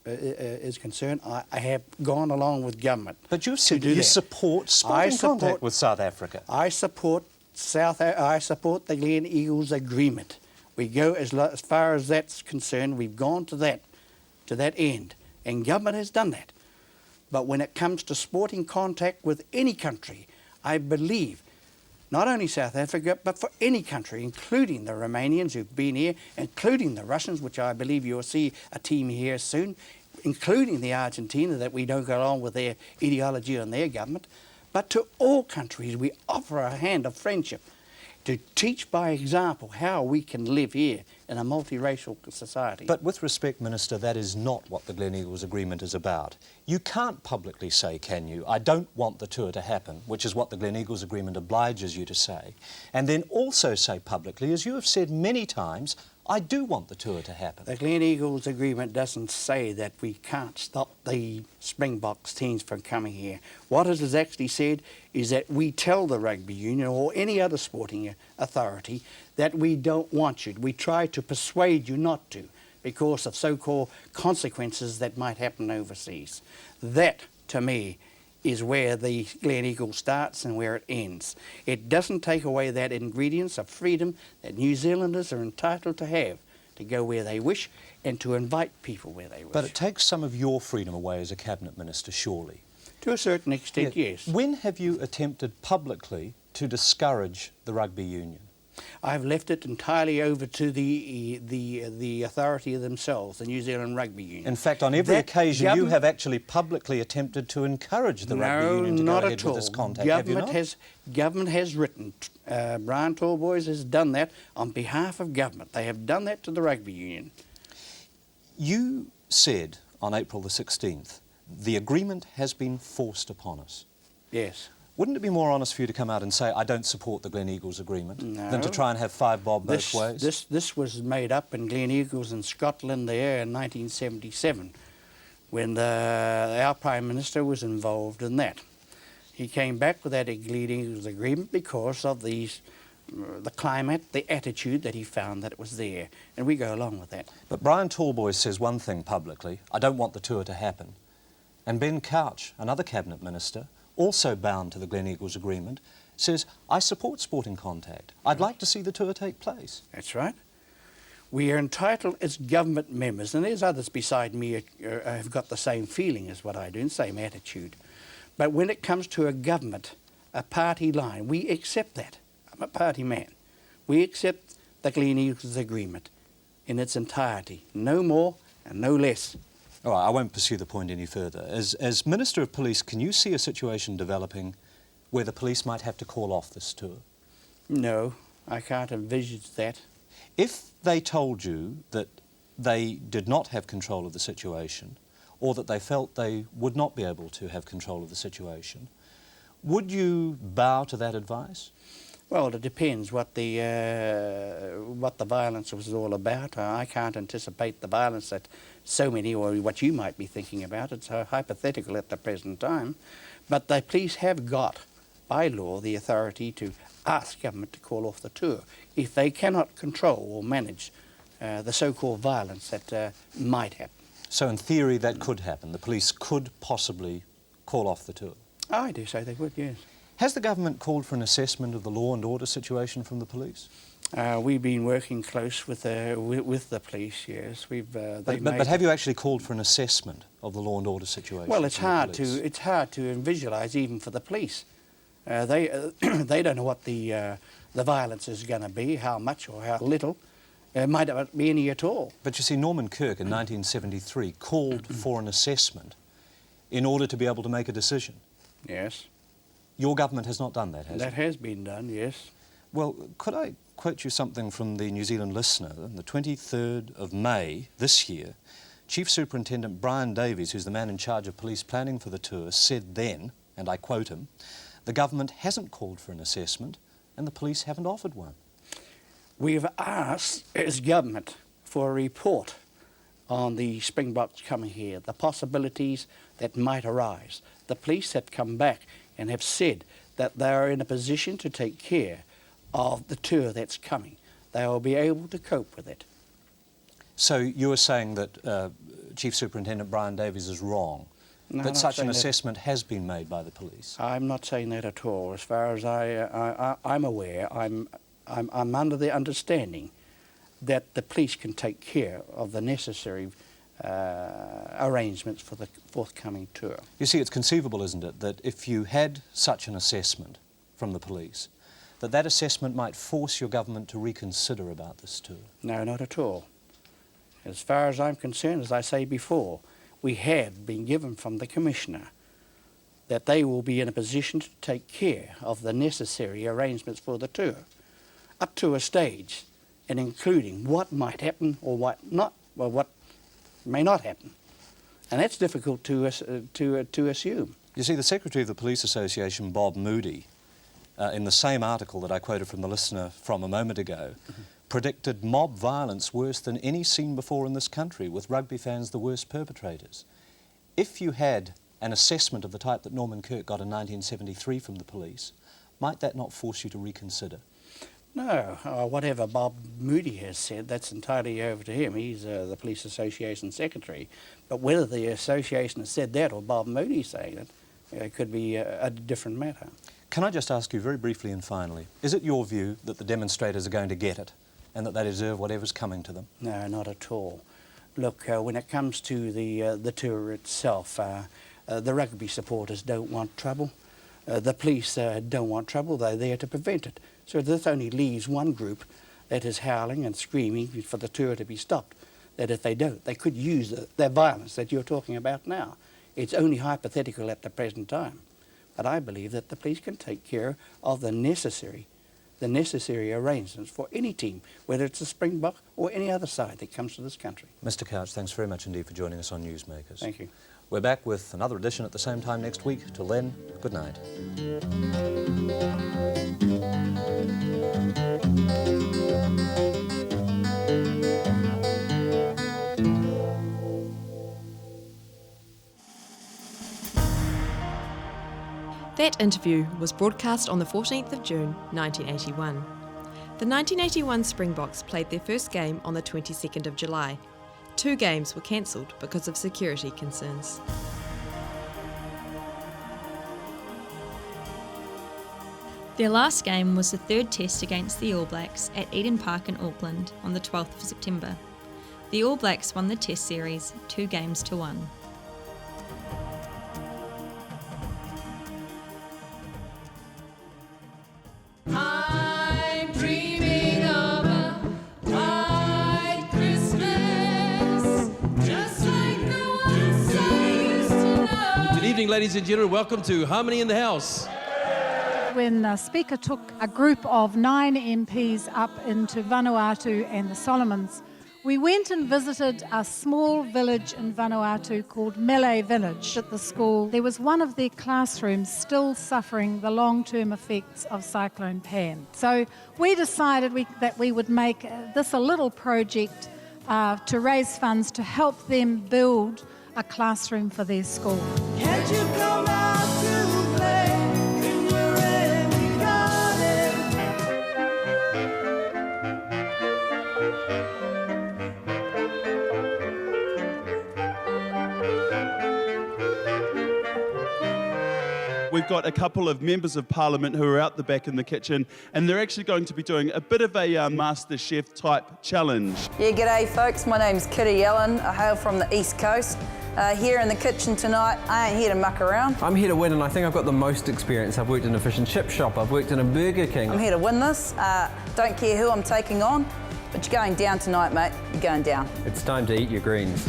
is concerned. I have gone along with government. But you said you support sporting contact with South Africa. I support the Gleneagles Agreement. We go as far as that's concerned. We've gone to that end, and government has done that. But when it comes to sporting contact with any country, I believe, not only South Africa, but for any country, including the Romanians who've been here, including the Russians, which I believe you'll see a team here soon, including the Argentina, that we don't go along with their ideology and their government. But to all countries, we offer a hand of friendship to teach by example how we can live here in a multiracial society. But with respect, Minister, that is not what the Gleneagles Agreement is about. You can't publicly say, can you, I don't want the tour to happen, which is what the Gleneagles Agreement obliges you to say, and then also say publicly, as you have said many times, I do want the tour to happen. The Gleneagles Agreement doesn't say that we can't stop the Springbok teams from coming here. What it has actually said is that we tell the rugby union or any other sporting authority that we don't want you. We try to persuade you not to because of so-called consequences that might happen overseas. That, to me, is where the Gleneagles starts and where it ends. It doesn't take away that ingredients of freedom that New Zealanders are entitled to have, to go where they wish and to invite people where they wish. But it takes some of your freedom away as a cabinet minister, surely? To a certain extent, yes. When have you attempted publicly to discourage the rugby union? I've left it entirely over to the authority themselves, the New Zealand Rugby Union. In fact, on every occasion you have actually publicly attempted to encourage the rugby union to go ahead with this contact, have you not? Government has written. Brian Tallboys has done that on behalf of government. They have done that to the rugby union. You said on April the 16th, the agreement has been forced upon us. Yes. Wouldn't it be more honest for you to come out and say, I don't support the Glen Eagles agreement, than to try and have five bob both ways? This was made up in Glen Eagles in Scotland there in 1977, when our Prime Minister was involved in that. He came back with that Glen Eagles agreement because of the climate, the attitude that he found that it was there, and we go along with that. But Brian Tallboys says one thing publicly, I don't want the tour to happen. And Ben Couch, another Cabinet Minister, also bound to the Glen Eagles agreement, says, I support sporting contact. I'd like to see the tour take place. That's right. We are entitled as government members, and there's others beside me who have got the same feeling as what I do, and same attitude. But when it comes to a government, a party line, we accept that. I'm a party man. We accept the Glen Eagles agreement in its entirety, no more and no less. All right, I won't pursue the point any further. As Minister of Police, can you see a situation developing where the police might have to call off this tour? No, I can't envisage that. If they told you that they did not have control of the situation, or that they felt they would not be able to have control of the situation, would you bow to that advice? Well, it depends what the violence was all about. I can't anticipate the violence that so many, or what you might be thinking about. It's hypothetical at the present time. But the police have got, by law, the authority to ask government to call off the tour if they cannot control or manage the so-called violence that might happen. So in theory that could happen. The police could possibly call off the tour. I do say they would, yes. Has the government called for an assessment of the law and order situation from the police? We've been working close with the police, yes. But have you actually called for an assessment of the law and order situation? Well, it's hard to visualise even for the police. They don't know what the violence is going to be, how much or how little. It might not be any at all. But you see, Norman Kirk in 1973 called for an assessment in order to be able to make a decision. Yes. Your government has not done that, has it? That has been done, yes. Well, could I quote you something from the New Zealand Listener? On the 23rd of May this year, Chief Superintendent Brian Davies, who's the man in charge of police planning for the tour, said then, and I quote him, the government hasn't called for an assessment and the police haven't offered one. We've asked as government for a report on the Springboks coming here, the possibilities that might arise. The police have come back and have said that they are in a position to take care of the tour that's coming. They will be able to cope with it. So you are saying that Chief Superintendent Brian Davies is wrong, that such an assessment has been made by the police? I'm not saying that at all. As far as I'm aware, I'm under the understanding that the police can take care of the necessary arrangements for the forthcoming tour. You see, it's conceivable, isn't it, that if you had such an assessment from the police, that assessment might force your government to reconsider about this tour? No, not at all. As far as I'm concerned, as I say before, we have been given from the Commissioner that they will be in a position to take care of the necessary arrangements for the tour, up to a stage, and including what might happen or what not, or what may not happen. And that's difficult to assume. You see, the Secretary of the Police Association, Bob Moody, in the same article that I quoted from the Listener from a moment ago, predicted mob violence worse than any seen before in this country, with rugby fans the worst perpetrators. If you had an assessment of the type that Norman Kirk got in 1973 from the police, might that not force you to reconsider? No, whatever Bob Moody has said, that's entirely over to him. He's the Police Association Secretary. But whether the association has said that or Bob Moody saying it, it could be a different matter. Can I just ask you very briefly and finally, is it your view that the demonstrators are going to get it and that they deserve whatever's coming to them? No, not at all. Look, when it comes to the tour itself, the rugby supporters don't want trouble. The police don't want trouble, they're there to prevent it. So this only leaves one group that is howling and screaming for the tour to be stopped, that if they don't, they could use their violence that you're talking about now. It's only hypothetical at the present time. But I believe that the police can take care of the necessary arrangements for any team, whether it's the Springbok or any other side that comes to this country. Mr. Couch, thanks very much indeed for joining us on Newsmakers. Thank you. We're back with another edition at the same time next week. Till then, good night. That interview was broadcast on the 14th of June 1981. The 1981 Springboks played their first game on the 22nd of July. 2 games were cancelled because of security concerns. Their last game was the 3rd test against the All Blacks at Eden Park in Auckland on the 12th of September. The All Blacks won the test series 2-1. I'm dreaming of a white Christmas, just like the ones I used to know. Good evening, ladies and gentlemen. Welcome to Harmony in the House. When the Speaker took a group of 9 MPs up into Vanuatu and the Solomons, we went and visited a small village in Vanuatu called Malay Village at the school. There was one of their classrooms still suffering the long-term effects of Cyclone Pan. So we decided that we would make this a little project to raise funds to help them build a classroom for their school. Can't you come out to play in your empty garden? We've got a couple of members of Parliament who are out the back in the kitchen, and they're actually going to be doing a bit of a Master Chef type challenge. Yeah, g'day folks, my name's Kitty Allen, I hail from the East Coast. Here in the kitchen tonight, I ain't here to muck around. I'm here to win, and I think I've got the most experience. I've worked in a fish and chip shop, I've worked in a Burger King. I'm here to win this, don't care who I'm taking on, but you're going down tonight, mate, you're going down. It's time to eat your greens.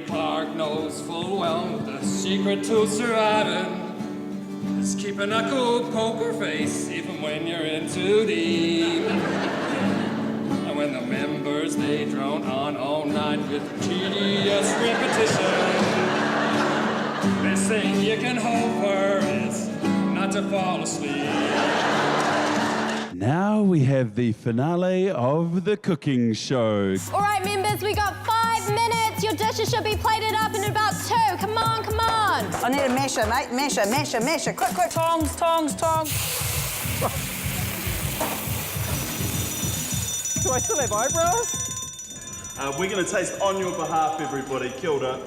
Clark knows full well the secret to surviving is keeping a cool poker face even when you're in too deep. And when the members they drone on all night with tedious repetition, best thing you can hope for is not to fall asleep. Now we have the finale of the cooking show. All right, members, we got 5 minutes. Your dishes should be plated up in about 2. Come on, come on. I need a masher, mate, masher, masher, masher. Quick, quick, tongs, tongs, tongs. Do I still have eyebrows? We're going to taste on your behalf, everybody. Kia ora.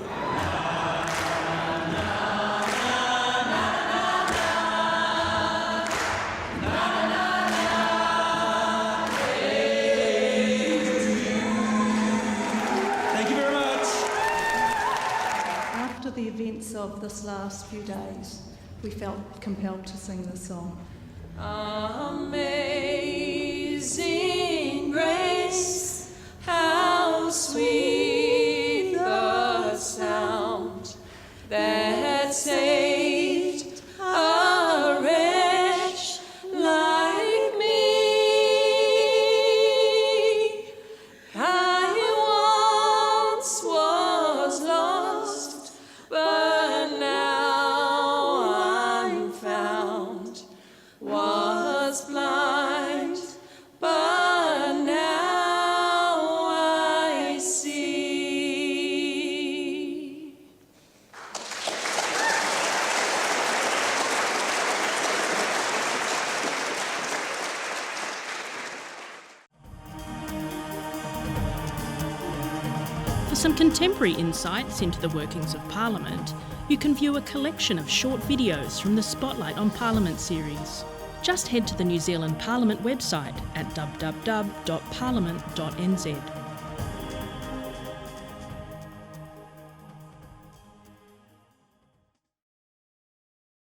After the events of this last few days, we felt compelled to sing this song. Amazing grace, how sweet the sound that saved a wretch like me. I once was lost, but now I'm found. Was blind, but now I see. some contemporary insights into the workings of Parliament, you can view a collection of short videos from the Spotlight on Parliament series. Just head to the New Zealand Parliament website at www.parliament.nz.